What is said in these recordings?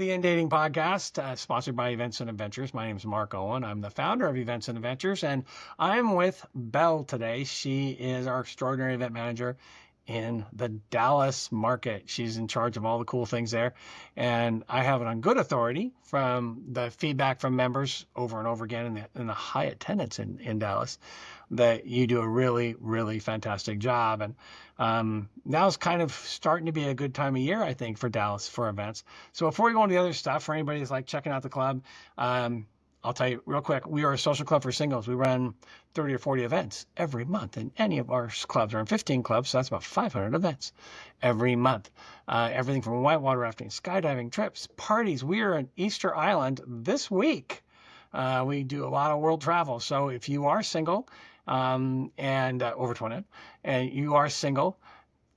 the In Dating Podcast, sponsored by Events and Adventures. My name is Mark Owen. I'm the founder of Events and Adventures, and I'm with Belle today. She is our extraordinary event manager in the Dallas market. She's in charge of all the cool things there. And I have it on good authority from the feedback from members over and over again in the high attendance in Dallas that you do a really, really fantastic job. And now it's kind of starting to be a good time of year, I think, for Dallas for events. So before we go into the other stuff, for anybody who's like checking out the club, I'll tell you real quick, we are a social club for singles. We run 30 or 40 events every month in any of our clubs. We're in 15 clubs, so that's about 500 events every month. Everything from whitewater rafting, skydiving, trips, parties. We are in Easter Island this week. We do a lot of world travel. So if you are single and over 20 and you are single,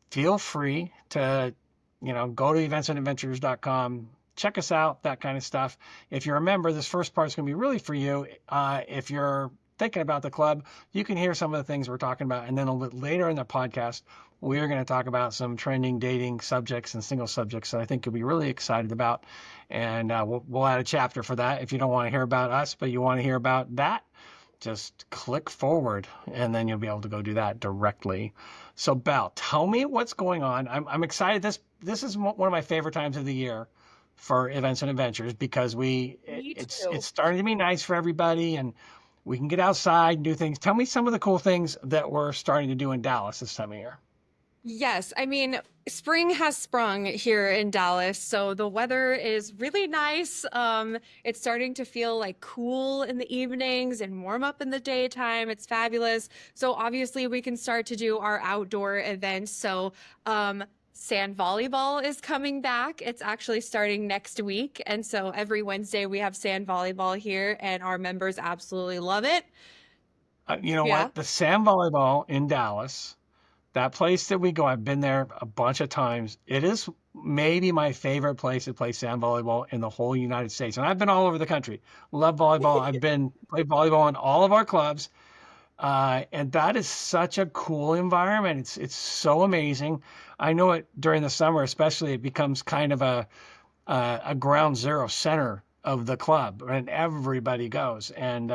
feel free to, go to eventsandadventures.com. Check us out, that kind of stuff. If you're a member, this first part is going to be really for you. If you're thinking about the club, you can hear some of the things we're talking about. And then a little later in the podcast, we're going to talk about some trending dating subjects and single subjects that I think you'll be really excited about. And we'll add a chapter for that. If you don't want to hear about us, but you want to hear about that, just click forward and then you'll be able to go do that directly. So Belle, tell me what's going on. I'm excited. This is one of my favorite times of the year for Events and Adventures because it's starting to be nice for everybody and we can get outside and do things. Tell me some of the cool things that we're starting to do in Dallas this time of year. Yes, I mean, spring has sprung here in Dallas, so the weather is really nice. It's starting to feel like cool in the evenings and warm up in the daytime. It's fabulous. So obviously we can start to do our outdoor events. So, sand volleyball is coming back. It's actually starting next week. And so every Wednesday we have sand volleyball here and our members absolutely love it. You know Yeah. what? The sand volleyball in Dallas, that place that we go, I've been there a bunch of times. It is maybe my favorite place to play sand volleyball in the whole United States. And I've been all over the country. Love volleyball. Played volleyball in all of our clubs. And that is such a cool environment. It's so amazing. I know it during the summer, especially, it becomes kind of a ground zero center of the club, and everybody goes. And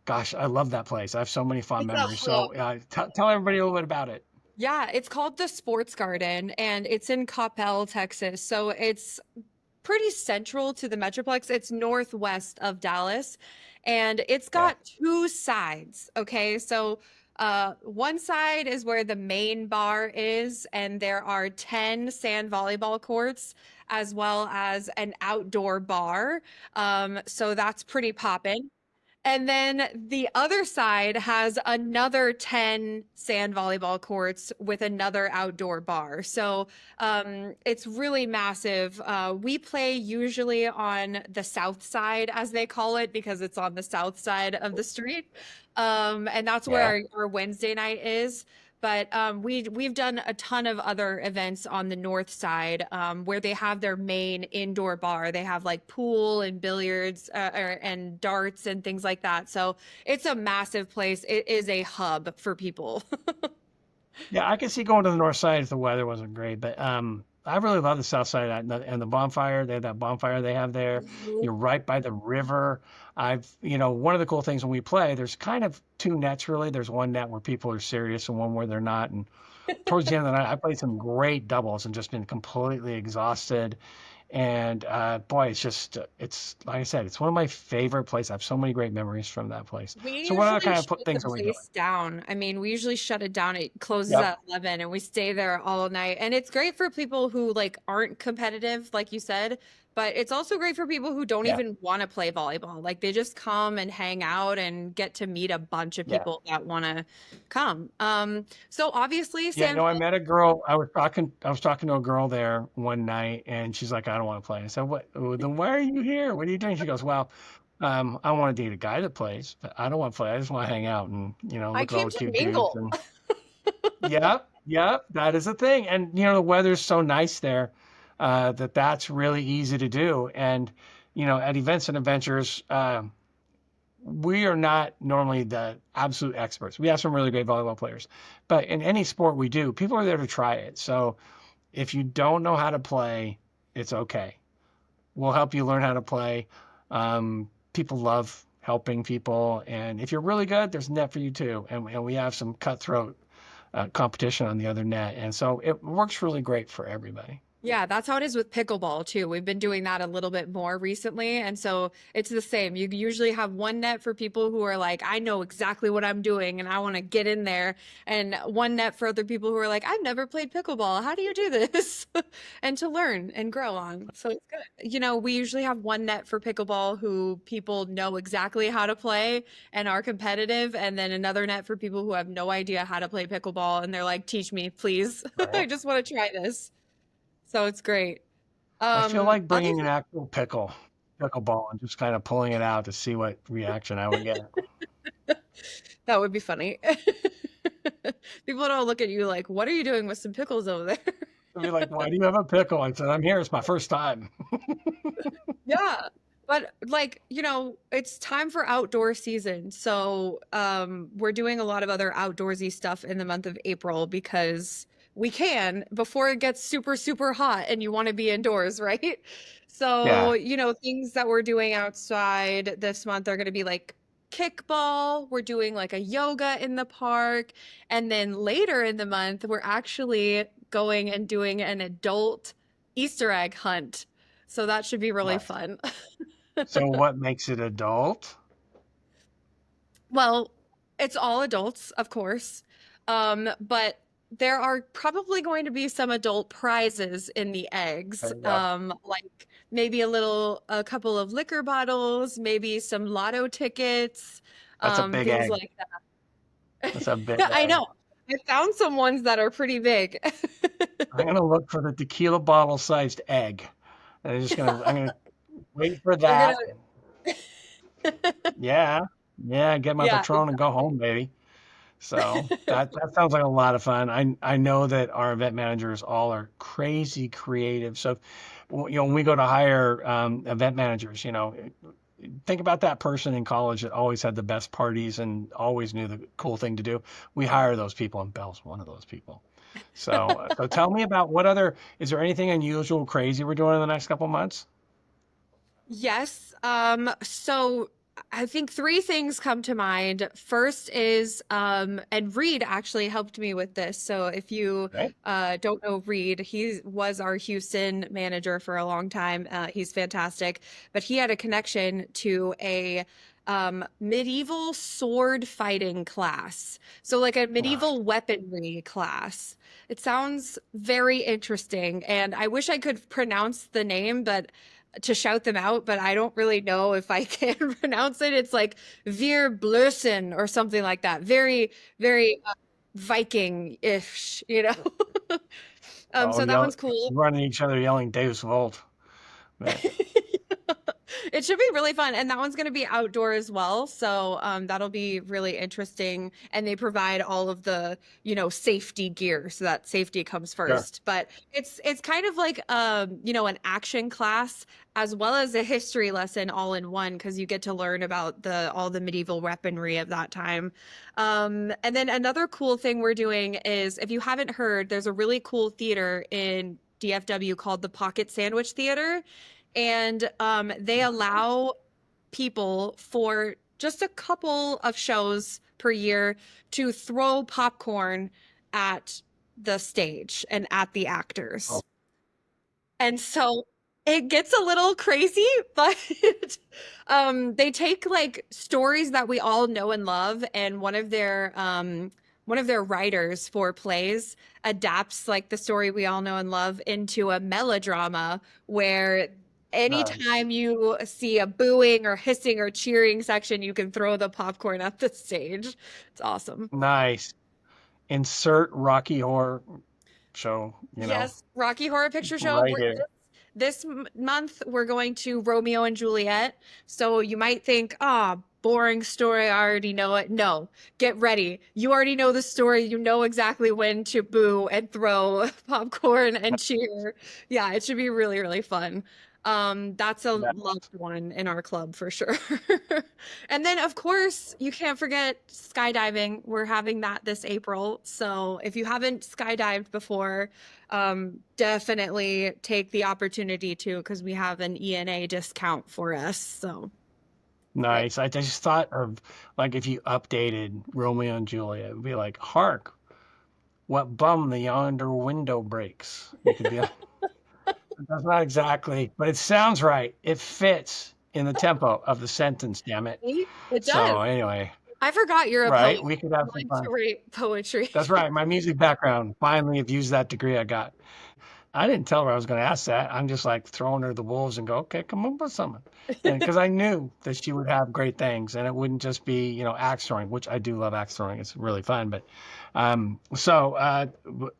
gosh, I love that place. I have so many fond It's a memories. hub. So tell everybody a little bit about it. Yeah, it's called the Sports Garden and it's in Coppell, Texas. So it's pretty central to the Metroplex. It's northwest of Dallas and it's Yeah. got two sides. Okay. So one side is where the main bar is, and there are 10 sand volleyball courts as well as an outdoor bar. So that's pretty poppin'. And then the other side has another 10 sand volleyball courts with another outdoor bar. So it's really massive. We play usually on the south side, as they call it, because it's on the south side of the street. And that's where Yeah. our Wednesday night is. But we've done a ton of other events on the north side where they have their main indoor bar. They have like pool and billiards and darts and things like that. So it's a massive place. It is a hub for people. Yeah, I could see going to the north side if the weather wasn't great, but I really love the south side of that and the bonfire. They have that bonfire they have there. You're right by the river. One of the cool things when we play, there's kind of two nets really. There's one net where people are serious and one where they're not. And towards the end of the night, I played some great doubles and just been completely exhausted. And boy, it's like I said, it's one of my favorite places. I have so many great memories from that place. We So what other usually kind of shut the things are we doing? place down. I mean, we usually shut it down. It closes Yep. at 11 and we stay there all night. And it's great for people who like aren't competitive, like you said, but it's also great for people who don't Yeah. even want to play volleyball. Like they just come and hang out and get to meet a bunch of Yeah. people that want to come. So obviously Yeah, San no, I met a girl. I was talking to a girl there one night, and she's like, "I don't want to play." I said, "What? Well, then why are you here? What are you doing?" She goes, "Well, I want to date a guy that plays, but I don't want to play. I just want to hang out and I look at all came the to cute dudes." mingle. And yeah, yeah, that is a thing. And the weather's so nice there that's really easy to do. And at Events and Adventures, we are not normally the absolute experts. We have some really great volleyball players, but in any sport we do, people are there to try it. So if you don't know how to play, it's okay. We'll help you learn how to play. People love helping people, and if you're really good, there's a net for you too. And we have some cutthroat competition on the other net, and so it works really great for everybody. Yeah, that's how it is with pickleball too. We've been doing that a little bit more recently. And so it's the same. You usually have one net for people who are like, I know exactly what I'm doing and I want to get in there. And one net for other people who are like, I've never played pickleball. How do you do this? And to learn and grow on. So it's good. We usually have one net for pickleball who people know exactly how to play and are competitive. And then another net for people who have no idea how to play pickleball. And they're like, teach me, please. I Right. just want to try this. So it's great. I feel like Other bringing an actual pickleball and just kind of pulling it out to see what reaction I would get. that would be funny. People don't look at you like, what are you doing with some pickles over there? I'd be like, "Why do you have a pickle?" I said, "I'm here. It's my first time." Yeah. But it's time for outdoor season. So we're doing a lot of other outdoorsy stuff in the month of April because we can before it gets super, super hot and you want to be indoors, right? So, Yeah, things that we're doing outside this month are going to be like kickball. We're doing like a yoga in the park. And then later in the month, we're actually going and doing an adult Easter egg hunt. So that should be really nice. fun. So what makes it adult? Well, it's all adults, of course. But there are probably going to be some adult prizes in the eggs. There you go. Like maybe a couple of liquor bottles, maybe some lotto tickets, That's a big things egg. like that. That's a big I egg. know. I found some ones that are pretty big. I'm gonna look for the tequila bottle sized egg. And I'm gonna wait for You're gonna, that. Yeah, yeah, get my yeah, Patron and go home, baby. So that sounds like a lot of fun. I know that our event managers all are crazy creative. So, when we go to hire event managers, think about that person in college that always had the best parties and always knew the cool thing to do. We hire those people, and Belle's one of those people. So tell me about is there anything unusual, crazy we're doing in the next couple months? Yes. So I think three things come to mind. First is, and Reed actually helped me with this. So if you Right? don't know Reed, he was our Houston manager for a long time. He's fantastic, but he had a connection to a medieval sword fighting class. So like a Ugh. medieval weaponry class. It sounds very interesting, and I wish I could pronounce the name, but to shout them out, but I don't really know if I can pronounce it. It's like Veer Blursen or something like that. Very, very Viking-ish, you know? Oh, So that one's cool. running each other yelling Deus Vult. But It should be really fun. And that one's going to be outdoor as well. So that'll be really interesting. And they provide all of the, safety gear. So that safety comes sure. first. But it's kind of like an action class as well as a history lesson all in one because you get to learn about the all the medieval weaponry of that time. And then another cool thing we're doing is if you haven't heard, there's a really cool theater in DFW called the Pocket Sandwich Theater, and they allow people for just a couple of shows per year to throw popcorn at the stage and at the Oh, actors. And so it gets a little crazy, but they take like stories that we all know and love, and one of their writers for plays adapts like the story we all know and love into a melodrama where nice. anytime you see a booing or hissing or cheering section, you can throw the popcorn at the stage. It's awesome. Nice. Insert Rocky Horror Show, Yes, Rocky Horror Picture Show. right here. This month we're going to Romeo and Juliet. So you might think, boring story. I already know it. No, get ready. You already know the story. You know exactly when to boo and throw popcorn and cheer. Yeah, it should be really, really fun. That's a That, loved one in our club for sure. And then, of course, you can't forget skydiving. We're having that this April. So if you haven't skydived before, definitely take the opportunity to because we have an ENA discount for us. So, it, nice. I just thought of like if you updated Romeo and Juliet, it would be like, hark, what bum the yonder window breaks. You could be like, that's not exactly, but it sounds right. It fits in the tempo of the sentence, damn it. it So does. anyway, I forgot you're a right? poet. We could have You some like to fun. write poetry. That's right. My music background. Finally have used that degree I got. I didn't tell her I was going to ask that. I'm just like throwing her the wolves and go, okay, come up with something. And because I knew that she would have great things and it wouldn't just be, axe throwing, which I do love axe throwing. It's really fun. But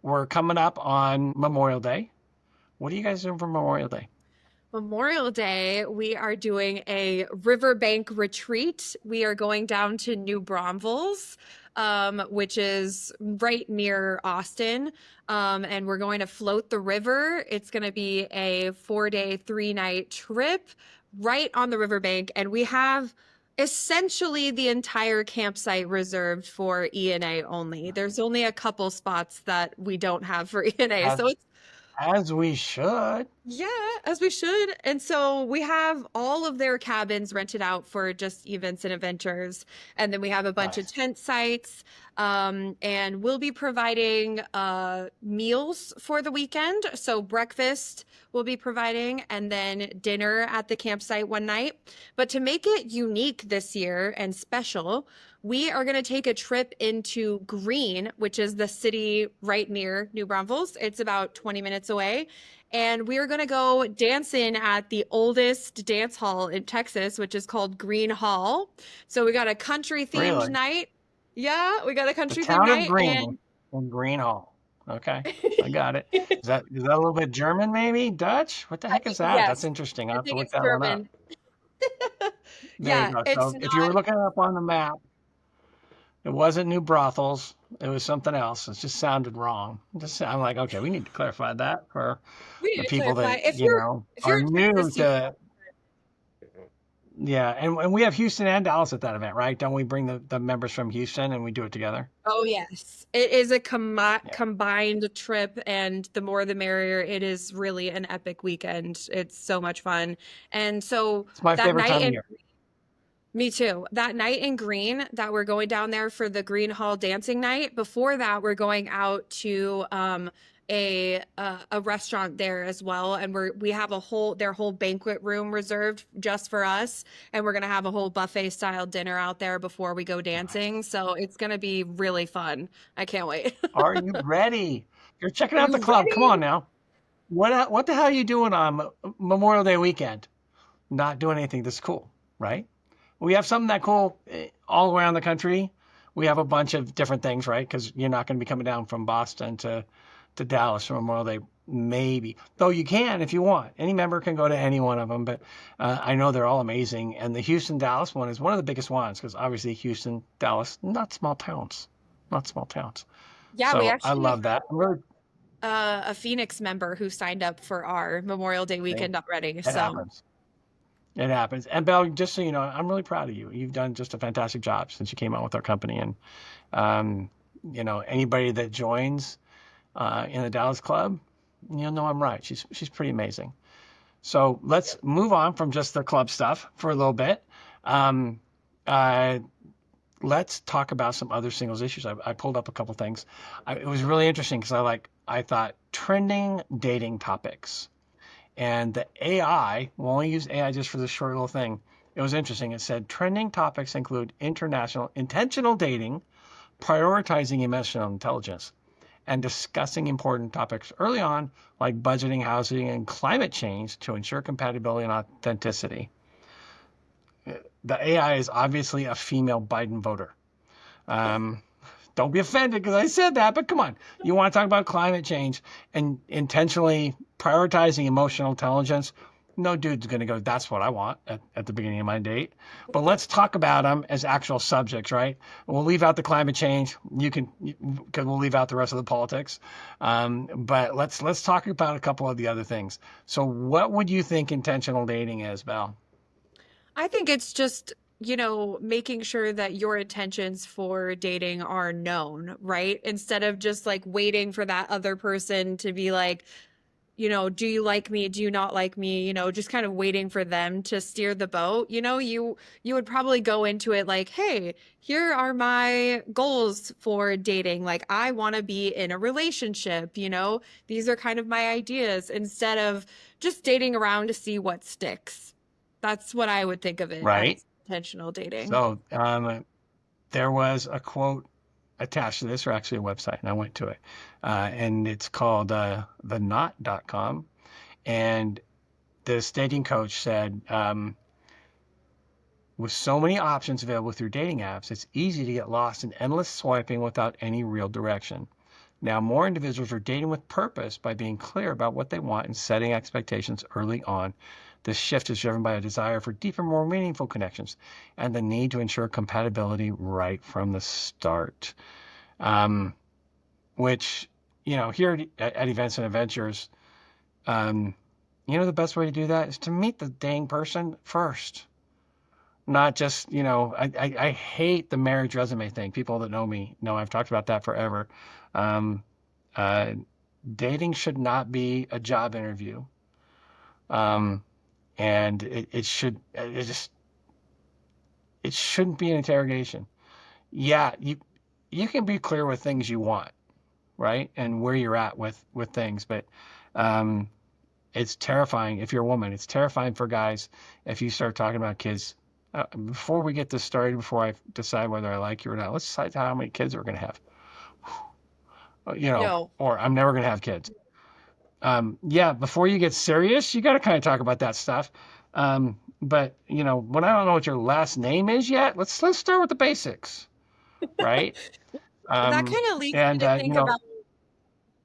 we're coming up on Memorial Day. What are you guys doing for Memorial Day? Memorial Day, we are doing a riverbank retreat. We are going down to New Braunfels, which is right near Austin. And we're going to float the river. It's going to be a 4 day, 3 night trip right on the riverbank. And we have essentially the entire campsite reserved for ENA only. There's only a couple spots that we don't have for ENA. As, So it's as we should. yeah, as we should. And so we have all of their cabins rented out for just events and adventures. And then we have a bunch of Nice. tent sites. And we'll be providing meals for the weekend. So breakfast we'll be providing, and then dinner at the campsite one night. But to make it unique this year and special, we are going to take a trip into Green, which is the city right near New Braunfels. It's about 20 minutes away. And we are going to go dancing at the oldest dance hall in Texas, which is called Green Hall. So we got a country themed Really? night. Yeah, we got a The country themed town of night. Green And in Green Hall. Okay. I got it. Is that a little bit German, maybe? Dutch? What the I heck is think, that? That's yes, interesting. I'll I have to think look it's that one up. German. There you Yeah, go. it's So if you not. were looking it up on the map, it wasn't New Brothels. It was something else. It just sounded wrong. I'm like, okay, we need to clarify that for We the need to people clarify. that, If are you're in new Texas, you to, yeah. And we have Houston and Dallas at that event, right? Don't we bring the members from Houston and we do it together? Oh, yes. It is a Yeah. combined trip, and the more the merrier. It is really an epic weekend. It's so much fun. And so It's my that favorite night time of in year. Me too. That night in Green that we're going down there for the Green Hall dancing night. Before that, we're going out to a restaurant there as well, and we have their whole banquet room reserved just for us, and we're gonna have a whole buffet style dinner out there before we go dancing. Nice. So it's gonna be really fun. I can't wait. Are you ready? You're checking Are out you the club. Come ready? on now. What the hell are you doing on Memorial Day weekend? Not doing anything that's cool, right? We have something that cool all around the country. We have a bunch of different things, right? Because you're not going to be coming down from Boston to Dallas for Memorial Day, maybe. Though you can if you want. Any member can go to any one of them, but I know they're all amazing. And the Houston Dallas one is one of the biggest ones because obviously Houston, Dallas, not small towns, not small towns. Yeah, we So I actually love that. I'm really, have a Phoenix member who signed up for our Memorial Day it weekend already. So happens. It happens. And Belle, just so you know, I'm really proud of you. You've done just a fantastic job since you came out with our company. And, um, anybody that joins in the Dallas Club, you'll know I'm right. She's pretty amazing. So let's move on from just the club stuff for a little bit. Um, uh, let's talk about some other singles issues. I pulled up a couple things. It was really interesting because I thought trending dating topics. And the AI, we'll only use AI just for this short little thing. It was interesting. It said trending topics include international intentional dating, prioritizing emotional intelligence, and discussing important topics early on, like budgeting, housing, and climate change to ensure compatibility and authenticity. The AI is obviously a female Biden voter. Um, don't be offended because I said that, but come on. You want to talk about climate change and intentionally prioritizing emotional intelligence. No dude's going to go, that's what I want at the beginning of my date. But let's talk about them as actual subjects, right? We'll leave out the climate change. Because we'll leave out the rest of the politics. But let's talk about a couple of the other things. So, what would you think intentional dating is, Belle? I think it's just, making sure that your intentions for dating are known, right? Instead of just like waiting for that other person to be like, do you like me? Do you not like me? Just kind of waiting for them to steer the boat. You would probably go into it like, "Hey, here are my goals for dating. Like I want to be in a relationship, These are kind of my ideas," instead of just dating around to see what sticks. That's what I would think of it Right. as intentional dating. So, there was a quote attached to this, or actually a website, and I went to it. And it's called thenot.com. And the dating coach said, with so many options available through dating apps, it's easy to get lost in endless swiping without any real direction. Now, more individuals are dating with purpose by being clear about what they want and setting expectations early on. This shift is driven by a desire for deeper, more meaningful connections and the need to ensure compatibility right from the start. Um, which, here at Events and Adventures, um, the best way to do that is to meet the dang person first. Not just, I hate the marriage resume thing. People that know me know I've talked about that forever. Um, uh, Dating should not be a job interview. Um, and it shouldn't be an interrogation. Yeah, you can be clear with things you want, right? And where you're at with things, but um, it's terrifying if you're a woman. It's terrifying for guys if you start talking about kids. Before we get this started, before I decide whether I like you or not, let's decide how many kids we're going to have. No. Or I'm never going to have kids. Yeah, before you get serious, you got to kind of talk about that stuff. But when I don't know what your last name is yet, let's start with the basics, right? That kind of leads me And to think about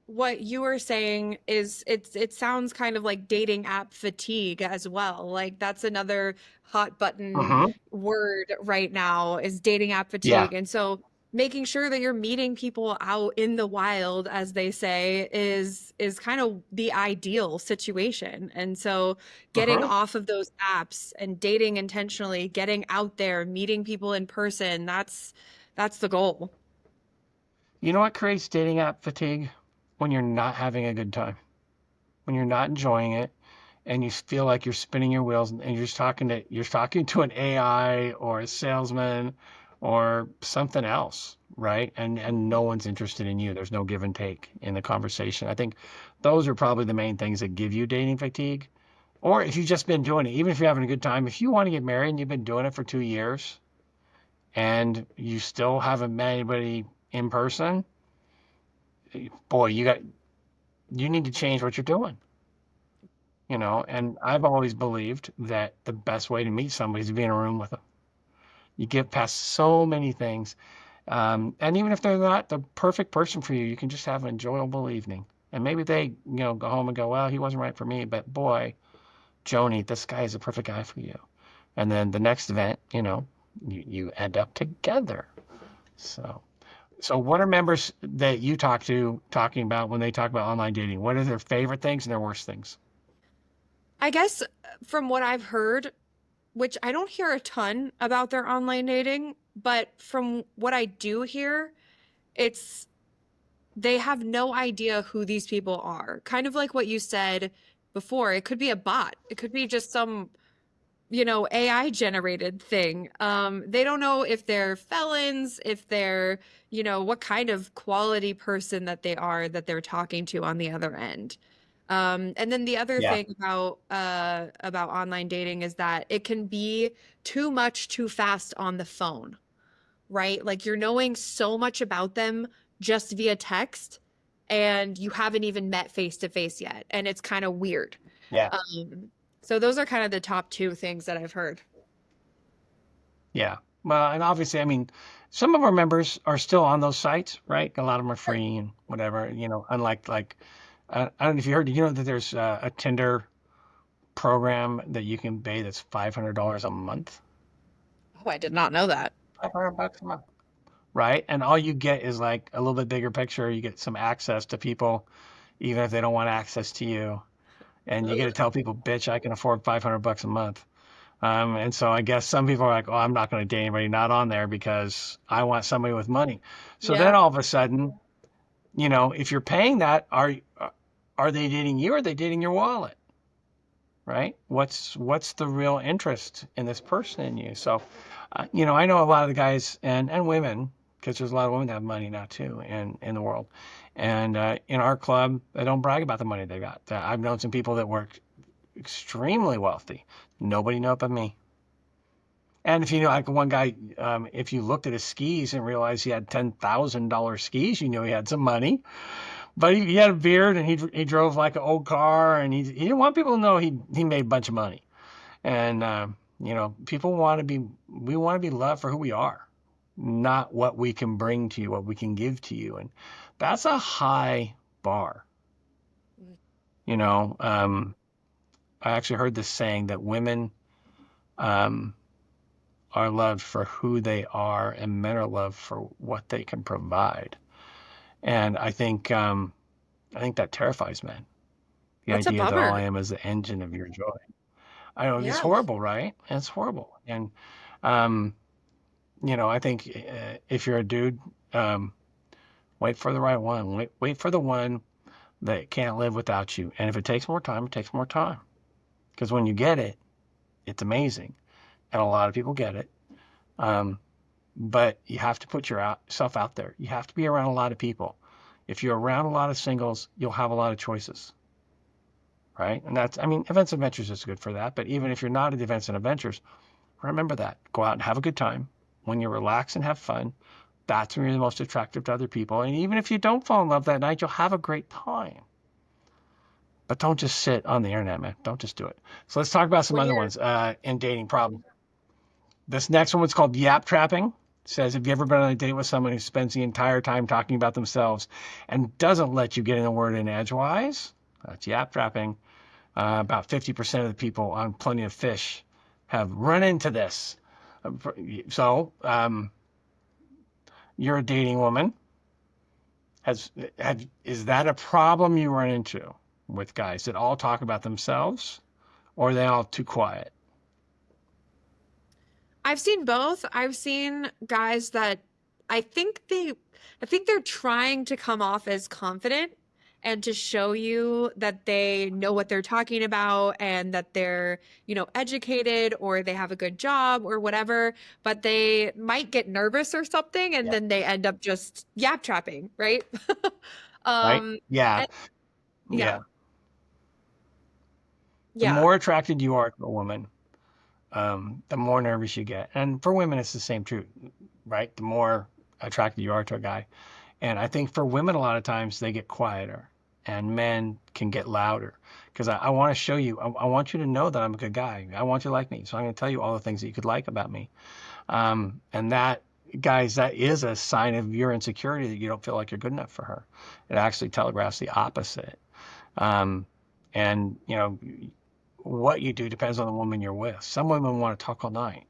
what you were saying is it sounds kind of like dating app fatigue as well. Like that's another hot button mhm, word right now is dating app yeah, fatigue. And so making sure that you're meeting people out in the wild, as they say, is kind of the ideal situation. And so getting mhm. off of those apps and dating intentionally, getting out there, meeting people in person, that's the goal. You know what creates dating app fatigue? When you're not having a good time, when you're not enjoying it, and you feel like you're spinning your wheels, and you're talking to an AI or a salesman or something else, right? And no one's interested in you. There's no give and take in the conversation. I think those are probably the main things that give you dating fatigue. Or if you've just been doing it, even if you're having a good time, if you want to get married and you've been doing it for 2 years and you still haven't met anybody in person, boy, you need to change what you're doing. And I've always believed that the best way to meet somebody is to be in a room with them. You get past so many things. And even if they're not the perfect person for you, you can just have an enjoyable evening. And maybe they, go home and go, well, he wasn't right for me, but boy, Joni, this guy is a perfect guy for you. And then the next event, you end up together. So, so what are members that you talking about when they talk about online dating? What are their favorite things and their worst things? I guess from what I've heard, which I don't hear a ton about their online dating, but from what I do hear, it's they have no idea who these people are. Kind of like what you said before. It could be a bot. It could be just some, AI generated thing. They don't know if they're felons, if they're, what kind of quality person that they are that they're talking to on the other end. And then the other Yeah. thing about online dating is that it can be too much too fast on the phone, right? Like you're knowing so much about them just via text and you haven't even met face to face yet. And it's kind of weird. Yeah. Um, so those are kind of the top two things that I've heard. Yeah. Well, and obviously, I mean, some of our members are still on those sites, right? A lot of them are free and whatever, unlike I don't know if you heard, that there's a Tinder program that you can pay that's $500 a month. Oh, I did not know that. $500 a month, right? And all you get is like a little bit bigger picture. You get some access to people, even if they don't want access to you. And you get to tell people, bitch, I can afford $500 a month. And so I guess some people are like, oh, I'm not going to date anybody not on there because I want somebody with money. So then Yeah. all of a sudden, if you're paying that, are they dating you or are they dating your wallet? Right? What's the real interest in this person in you? So, I know a lot of the guys and women, because there's a lot of women that have money now too in the world. And in our club, they don't brag about the money they got. I've known some people that were extremely wealthy. Nobody knew it but me. And if you know, like one guy, if you looked at his skis and realized he had $10,000 skis, you knew he had some money. But he had a beard and he drove like an old car and he didn't want people to know he made a bunch of money. And people we want to be loved for who we are, not what we can bring to you, what we can give to you, and that's a high bar. You know, I actually heard this saying that women um, are loved for who they are, and men are loved for what they can provide. And I think that terrifies men. The That's a idea that all I bummer. am is the engine of your joy. I know it's Yeah. horrible, right? It's horrible. And um, I think if you're a dude, um, wait for the right one. Wait for the one that can't live without you. And if it takes more time, it takes more time. Because when you get it, it's amazing, and a lot of people get it. Um, but you have to put yourself out there. You have to be around a lot of people. If you're around a lot of singles, you'll have a lot of choices, right? And Events and Adventures is good for that. But even if you're not at Events and Adventures, remember that. Go out and have a good time. When you relax and have fun, that's when you're the most attractive to other people. And even if you don't fall in love that night, you'll have a great time. But don't just sit on the internet, man. Don't just do it. So let's talk about some other Weird. ones in dating problems. This next one was called yap trapping. It says, have you ever been on a date with someone who spends the entire time talking about themselves and doesn't let you get in a word in edgewise? That's yap trapping. About 50% of the people on Plenty of Fish have run into this. So, you're a dating woman. Is that a problem you run into with guys that all talk about themselves, or are they all too quiet? I've seen both. I've seen guys that I think they I think they're trying to come off as confident and to show you that they know what they're talking about and that they're, educated or they have a good job or whatever, but they might get nervous or something and Yeah. then they end up just yap trapping, right? Right? Um, Yeah. and yeah, Yeah. The yeah. more attracted you are to a woman, the more nervous you get. And for women, it's the same truth, right? The more attracted you are to a guy. And I think for women, a lot of times they get quieter and men can get louder because I want to show you, I want you to know that I'm a good guy. I want you to like me. So I'm going to tell you all the things that you could like about me. And that, guys, that is a sign of your insecurity that you don't feel like you're good enough for her. It actually telegraphs the opposite. Um, and, what you do depends on the woman you're with. Some women want to talk all night,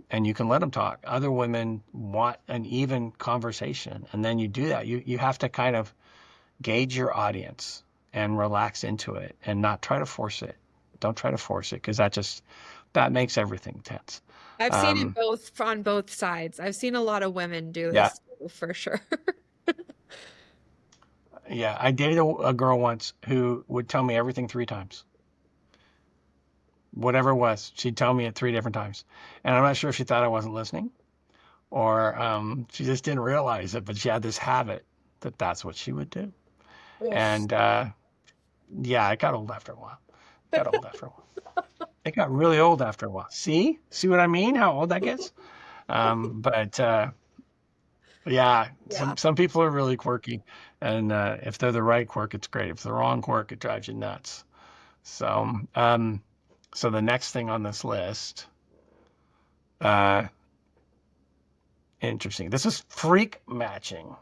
and you can let them talk. Other women want an even conversation, and then you do that. You have to kind of gauge your audience and relax into it, and not try to force it. Don't try to force it because that makes everything tense. I've seen it Um, both on both sides. I've seen a lot of women do yeah, this too, for sure. yeah. I dated a girl once who would tell me everything three times. Whatever it was, she'd tell me it three different times, and I'm not sure if she thought I wasn't listening or she just didn't realize it, but she had this habit that that's what she would do. Oof. And yeah, it got old after a while. It got old after a while. It got really old after a while. See what I mean? How old that gets? But yeah, Yeah. some people are really quirky, and if they're the right quirk, it's great. If they're the wrong quirk, it drives you nuts. So, so the next thing on this list, uh, interesting. This is freak matching.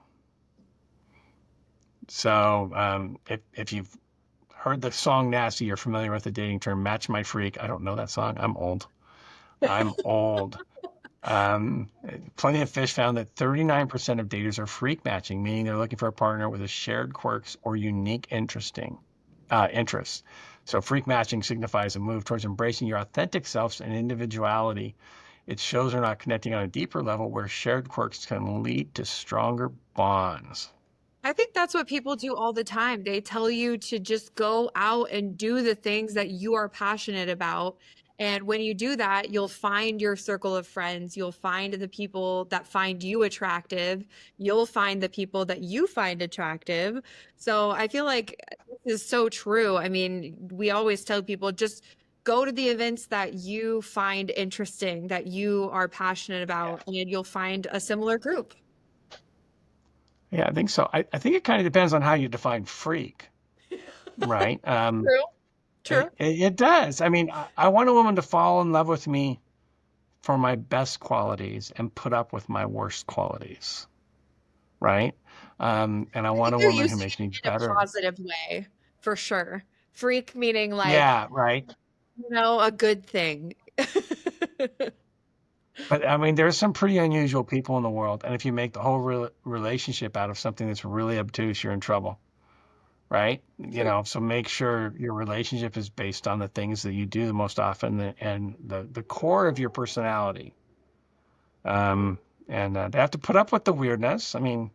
So, if you've heard the song Nasty. You're familiar with the dating term Match My Freak. I don't know that song. I'm old. I'm old. Plenty of Fish found that 39% of daters are freak matching, meaning they're looking for a partner with a shared quirks or unique interests. So freak matching signifies a move towards embracing your authentic selves and individuality. It shows they're not connecting on a deeper level where shared quirks can lead to stronger bonds. I think that's what people do all the time. They tell you to just go out and do the things that you are passionate about. And when you do that, you'll find your circle of friends. You'll find the people that find you attractive. You'll find the people that you find attractive. So I feel like this is so true. I mean, we always tell people just go to the events that you find interesting, that you are passionate Yeah. about, and you'll find a similar group. Yeah, I think so. I think it kind of depends on how you define freak, right? True. True. It does. I mean, I want a woman to fall in love with me for my best qualities and put up with my worst qualities, right? And I I want think a they're woman who using makes me it in a better. positive way, for sure. Freak meaning like, Yeah, right. a good thing. But I mean, there's some pretty unusual people in the world, and if you make the whole relationship out of something that's really obtuse, you're in trouble, right? True. So make sure your relationship is based on the things that you do the most often and the core of your personality. Um, and they have to put up with the weirdness. I mean,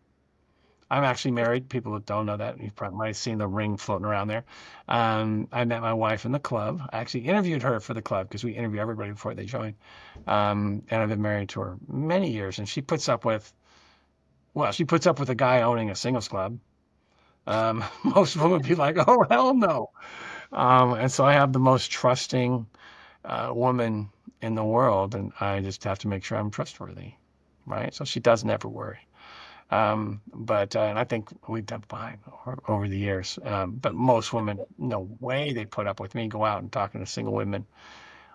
I'm actually married. People that don't know that, you probably might have seen the ring floating around there. I met my wife in the club. I actually interviewed her for the club because we interview everybody before they join. And I've been married to her many years, and she puts up with a guy owning a singles club. Most women would be like, oh, hell no. And so I have the most trusting woman in the world, and I just have to make sure I'm trustworthy, right? So she doesn't ever worry. But and I think we've done fine over the years. But most women, no way they put up with me go out and talking to single women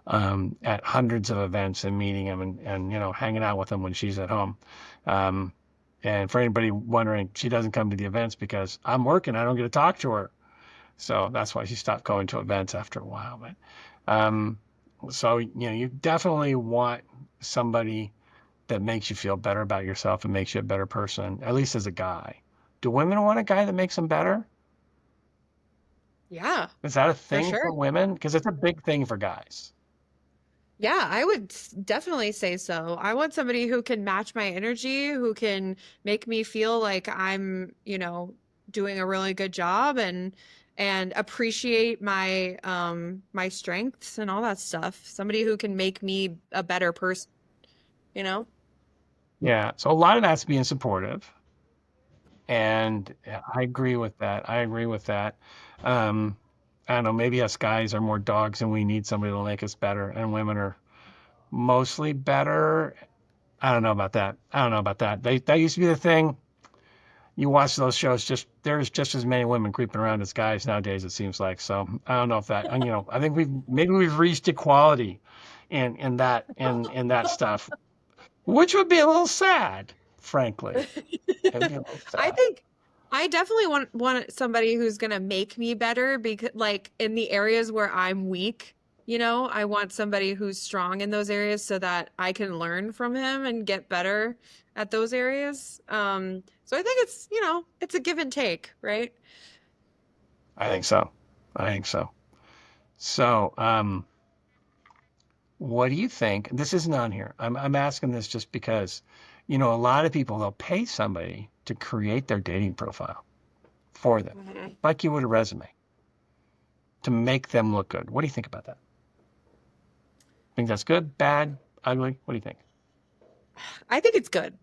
at hundreds of events and meeting them and hanging out with them when she's at home. Um, and for anybody wondering, she doesn't come to the events because I'm working. I don't get to talk to her. So that's why she stopped going to events after a while. But so you definitely want somebody that makes you feel better about yourself and makes you a better person, at least as a guy. Do women want a guy that makes them better? Yeah, Is that a for thing sure. for women? Because it's a big thing for guys. Yeah, I would definitely say so. I want somebody who can match my energy, who can make me feel like I'm, doing a really good job and appreciate my strengths and all that stuff. Somebody who can make me a better person, you know? Yeah. So a lot of that's being supportive. And yeah, I agree with that. I agree with that. Um, I don't know, maybe us guys are more dogs and we need somebody to make us better, and women are mostly better. I don't know about that. I don't know about that. That used to be the thing. You watch those shows, just there's just as many women creeping around as guys nowadays, it seems like. So I don't know if that, I think we've reached equality in that stuff, which would be a little sad, frankly. It'd be a little I sad. think I definitely want somebody who's gonna make me better because like in the areas where I'm weak, I want somebody who's strong in those areas so that I can learn from him and get better at those areas. So I think it's a give and take, right? I think so. I think so. So, what do you think? This isn't on here. I'm asking this just because, a lot of people they'll pay somebody to create their dating profile for them, Mhm. like you would a resume, to make them look good. What do you think about that? Think that's good, bad, ugly? What do you think? I think it's good.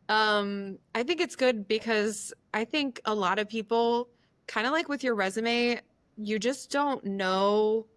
I think it's good because I think a lot of people, kind of like with your resume, you just don't know.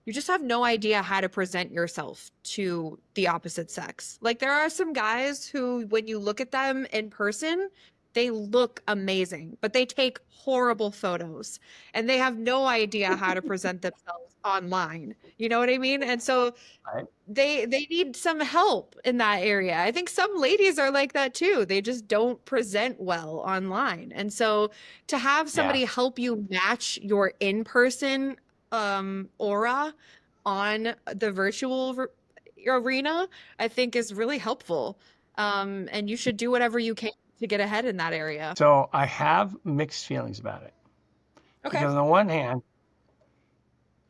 You just have no idea how to present yourself to the opposite sex. Like there are some guys who, when you look at them in person, they look amazing, but they take horrible photos and they have no idea how to present themselves online. You know what I mean? And so Right? they need some help in that area. I think some ladies are like that too. They just don't present well online. And so to have Yeah. somebody help you match your in-person aura on the arena, I think is really helpful. And you should do whatever you can to get ahead in that area. So I have mixed feelings about it Okay. because on the one hand,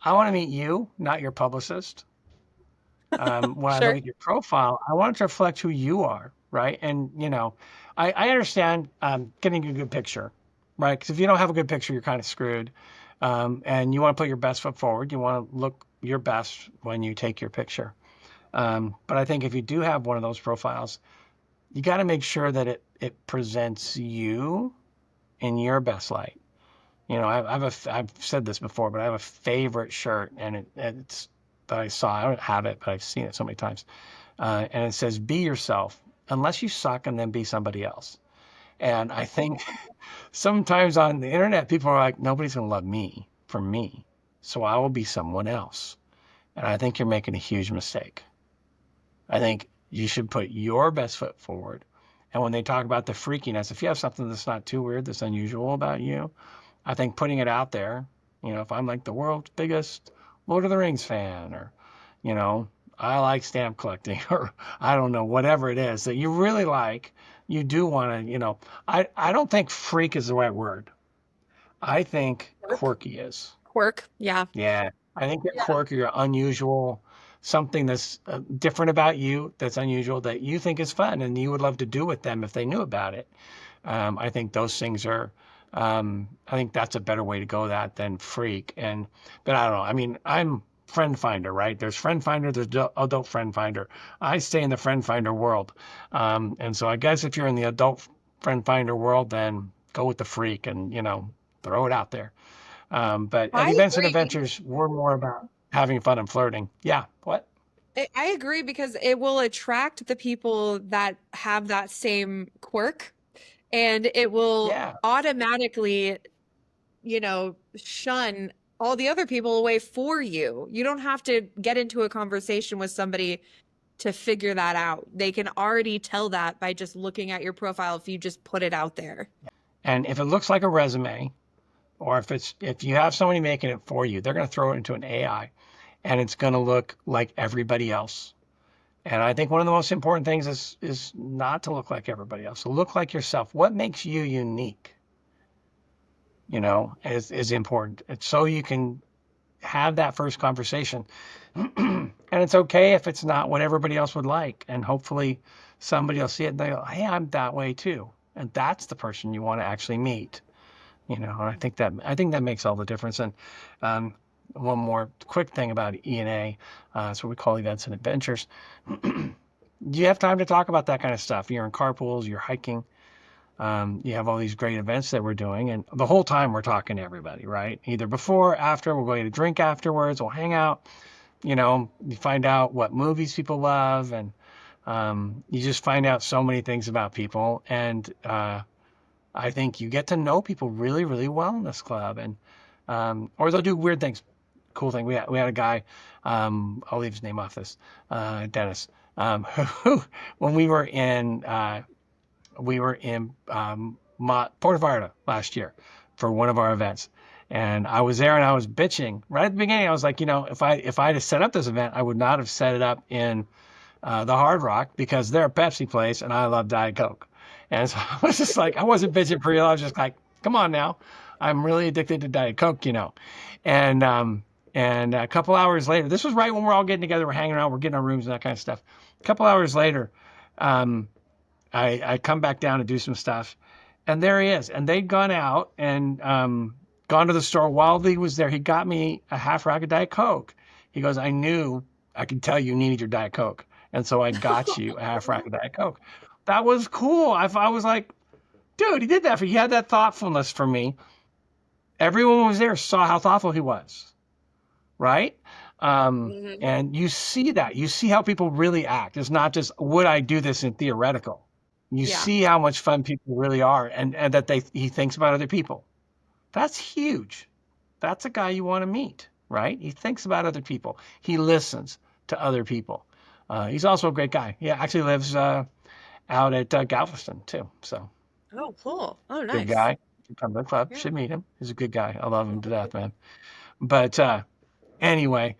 I want to meet you, not your publicist. When I look Sure. at your profile, I want it to reflect who you are, right? And I understand getting a good picture, right? Because if you don't have a good picture, you're kind of screwed. And you want to put your best foot forward. You want to look your best when you take your picture. But I think if you do have one of those profiles, you got to make sure that it presents you in your best light. I've said this before, but I have a favorite shirt, and it's that I saw. I don't have it, but I've seen it so many times. And it says, "Be yourself, unless you suck, and then be somebody else." And I think sometimes on the internet, people are like, "Nobody's gonna love me for me, so I will be someone else." And I think you're making a huge mistake. I think you should put your best foot forward. And when they talk about the freakiness, if you have something that's not too weird, that's unusual about you, I think putting it out there, if I'm like the world's biggest Lord of the Rings fan, or, you know, I like stamp collecting, or I don't know, whatever it is that you really like, you do want to, I don't think freak is the right word. I think Quirk. quirky is. Quirk. Yeah. Yeah. I think you're Yeah. quirky or unusual, something that's different about you, that's unusual, that you think is fun and you would love to do with them if they knew about it. I think those things are, I think that's a better way to go that than freak. But I don't know. I mean, I'm friend finder, right? There's friend finder, there's adult friend finder. I stay in the friend finder world. And so I guess if you're in the adult friend finder world, then go with the freak and, throw it out there. But at I events and agree. adventures, we're more about having fun and flirting. Yeah. What? I agree because it will attract the people that have that same quirk and it will Yeah. automatically, shun all the other people away for you. You don't have to get into a conversation with somebody to figure that out. They can already tell that by just looking at your profile if you just put it out there. And if it looks like a resume, or if you have somebody making it for you, they're going to throw it into an AI, and it's going to look like everybody else. And I think one of the most important things is not to look like everybody else. So look like yourself. What makes you unique? Is important. It's so you can have that first conversation. And it's okay if it's not what everybody else would like. And hopefully somebody will see it and they go, "Hey, I'm that way too." And that's the person you want to actually meet. And I think that makes all the difference. And um, one more quick thing about E&A, that's what we call events and adventures. You have time to talk about that kind of stuff. You're in carpools, you're hiking. You have all these great events that we're doing, and the whole time we're talking to everybody, right? Either before, after, we'll go get a drink afterwards, we'll hang out. You find out what movies people love, and you just find out so many things about people. And I think you get to know people really, really well in this club, and or they'll do weird things. Cool thing. We had a guy. I'll leave his name off this. Dennis. Who, when we were in Puerto Vallarta last year for one of our events, and I was there and I was bitching right at the beginning. I was like, if I had set up this event, I would not have set it up in the Hard Rock because they're a Pepsi place and I love Diet Coke. And so I was just like, I wasn't bitching for real. I was just like, come on now, I'm really addicted to Diet Coke. And a couple hours later, this was right when we're all getting together, we're hanging out, we're getting our rooms and that kind of stuff. A couple hours later, um, I come back down to do some stuff, and there he is. And they'd gone out and gone to the store while he was there. He got me a half rack of Diet Coke. He goes, I could tell you needed your Diet Coke. And so I got you a half rack of Diet Coke. That was cool. I was like, dude, he did that for you. He had that thoughtfulness for me. Everyone who was there saw how thoughtful he was, right? Mhm. And you see that. You see how people really act. It's not just, would I do this in theoretical? You Yeah. see how much fun people really are, and that he thinks about other people. That's huge. That's a guy you want to meet, right? He thinks about other people. He listens to other people. He's also a great guy. He actually lives out at Galveston too. So Oh, cool. Oh, good nice. guy. Should come to the club. Yeah. Should meet him. He's a good guy. I love him to death, man. But anyway,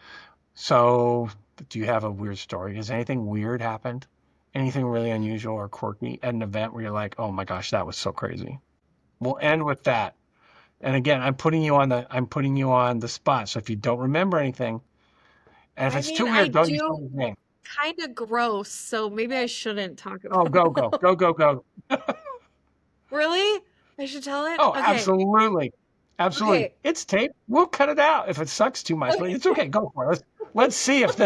so do you have a weird story? Has anything weird happened? Anything really unusual or quirky at an event where you're like, oh my gosh, that was so crazy? We'll end with that. And again, I'm putting you on the spot. So if you don't remember anything, and if I it's mean, too I weird, don't use do someone's name. kind of gross, so maybe I shouldn't talk Oh, about go, it. go, go, go, go. Really? I should tell it? Oh, Okay. absolutely. Absolutely. Okay. It's tape. We'll cut it out if it sucks too much, but it's okay. Go for it. Let's see if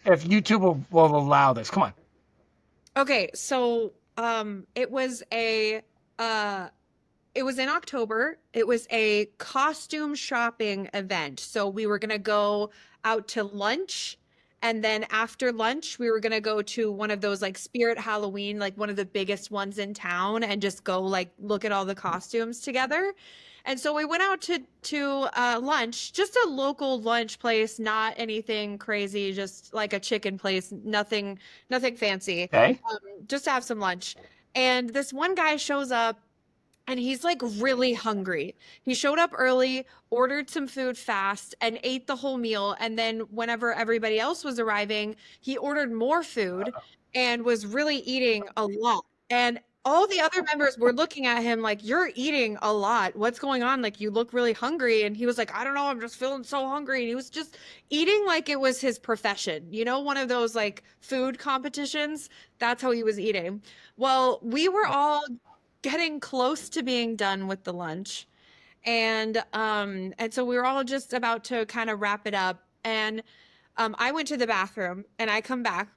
if YouTube will allow this. Come on. Okay, so uh it was in October. It was a costume shopping event. So we were gonna go out to lunch, and then after lunch, we were gonna go to one of those like Spirit Halloween, like one of the biggest ones in town, and just go like look at all the costumes together. And so we went out to lunch, just a local lunch place, not anything crazy, just like a chicken place, nothing fancy, Okay. just to have some lunch. And this one guy shows up and he's like really hungry. He showed up early, ordered some food fast, and ate the whole meal. And then, whenever everybody else was arriving, he ordered more food and was really eating a lot. And all the other members were looking at him like, "You're eating a lot. What's going on? Like, you look really hungry." And he was like, "I don't know. I'm just feeling so hungry." And he was just eating like it was his profession, one of those like food competitions. That's how he was eating. Well, we were all getting close to being done with the lunch. And so we were all just about to kind of wrap it up. And I went to the bathroom and I come back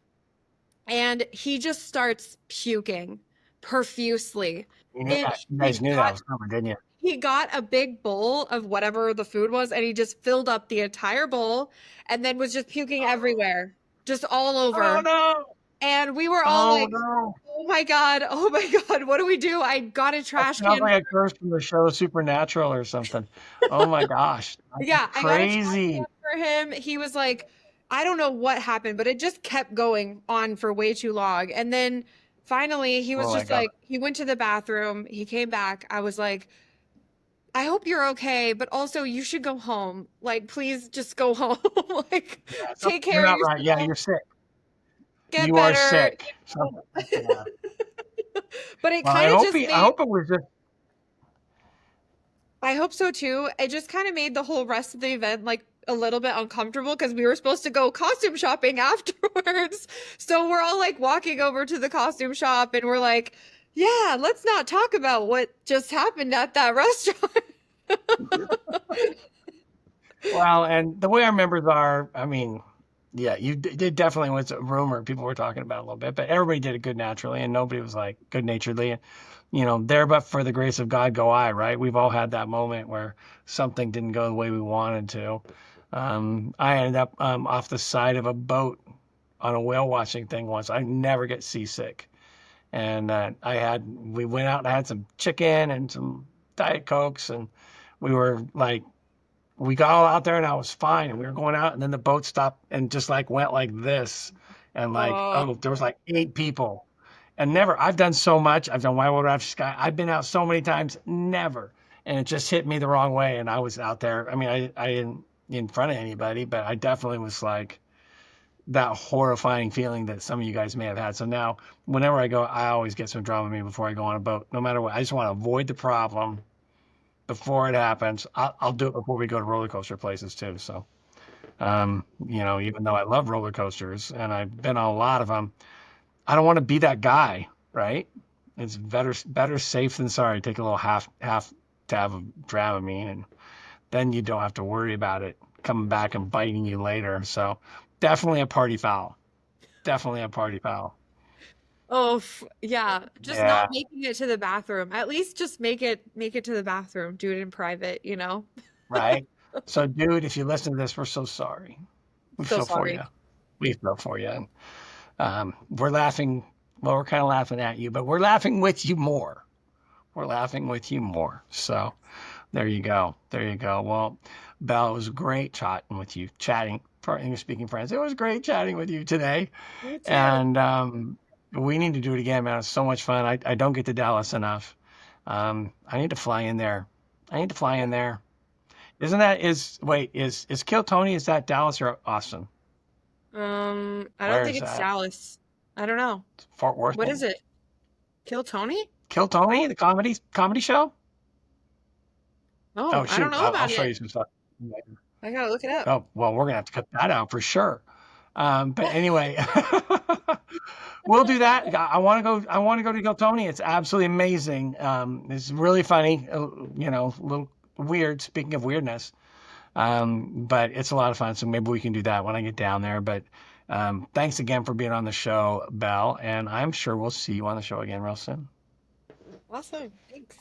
and he just starts puking profusely. You knew And that. You he guys knew that got was coming, didn't you? he got a big bowl of whatever the food was and he just filled up the entire bowl and then was just puking everywhere, just all Oh over. no. And we were all Oh like, no. "Oh my God, oh my God, what do we do?" I got a That trash sounds can. like a curse from the show Supernatural or something. Oh my gosh. That's Yeah, I got a trash can crazy. for him. He was like, I don't know what happened, but it just kept going on for way too long. And then finally, he was Oh my just God. like, he went to the bathroom, he came back. I was like, I hope you're okay, but also you should go home. Like, please just go home. Like, Yeah, take you're care of not right. Yeah, yourself, you're sick. get You are better. sick. Yeah. But it Well, kind of just I made, hope it was just I hope so too. It just kind of made the whole rest of the event like a little bit uncomfortable because we were supposed to go costume shopping afterwards. So we're all like walking over to the costume shop and we're like, yeah, let's not talk about what just happened at that restaurant. well, and the way our members are, I mean, yeah, did definitely was a rumor people were talking about a little bit, but everybody did it good naturally, and nobody was like good naturedly. And there but for the grace of God go I, right? We've all had that moment where something didn't go the way we wanted to. I ended up off the side of a boat on a whale watching thing once. I never get seasick, and we went out and had some chicken and some Diet Cokes, and we were like we got all out there and I was fine. And we were going out and then the boat stopped and just like went like this. And like, Oh, oh, there was like 8 people. And never, I've done so much. I've done Whitewater Rafting Sky. I've been out so many times, never. And it just hit me the wrong way. And I was out there. I mean, I didn't in front of anybody, but I definitely was like that horrifying feeling that some of you guys may have had. So now, whenever I go, I always get some Dramamine before I go on a boat, no matter what. I just want to avoid the problem before it happens. I'll do it before we go to roller coaster places too. So, even though I love roller coasters and I've been on a lot of them, I don't want to be that guy, right? It's better safe than sorry. Take a little half tab of Dramamine, and then you don't have to worry about it coming back and biting you later. So, definitely a party foul. Definitely a party foul. oh, yeah. Just Yeah, not making it to the bathroom. At least just make it to the bathroom. Do it in private. right. So, dude, if you listen to this, we're so sorry. We So feel for you. sorry. We feel for you. We're laughing Well, we're kind of laughing at you, but we're laughing with you more. We're laughing with you more. So there you go. There you go. Well, Belle, it was great chatting with you, chatting for English speaking friends. It was great chatting with you today. You too. And we need to do it again, man. It's so much fun. I don't get to Dallas enough. I need to fly in there. I need to fly in there. Isn't that is Kill Tony? Is that Dallas or Austin? I don't Where think is it's that? Dallas. I don't know. Fort Worth, What is maybe? it? Kill Tony? Kill Tony, the comedy show? Oh Oh, I don't shoot, know I'll about show it. you some stuff. I gotta look it up. Oh well, we're gonna have to cut that out for sure. But anyway, we'll do that. I want to go. I want to go to Kill Tony. It's absolutely amazing. It's really funny. A little weird. Speaking of weirdness, but it's a lot of fun. So maybe we can do that when I get down there. But thanks again for being on the show, Belle, and I'm sure we'll see you on the show again real soon. Awesome. Thanks.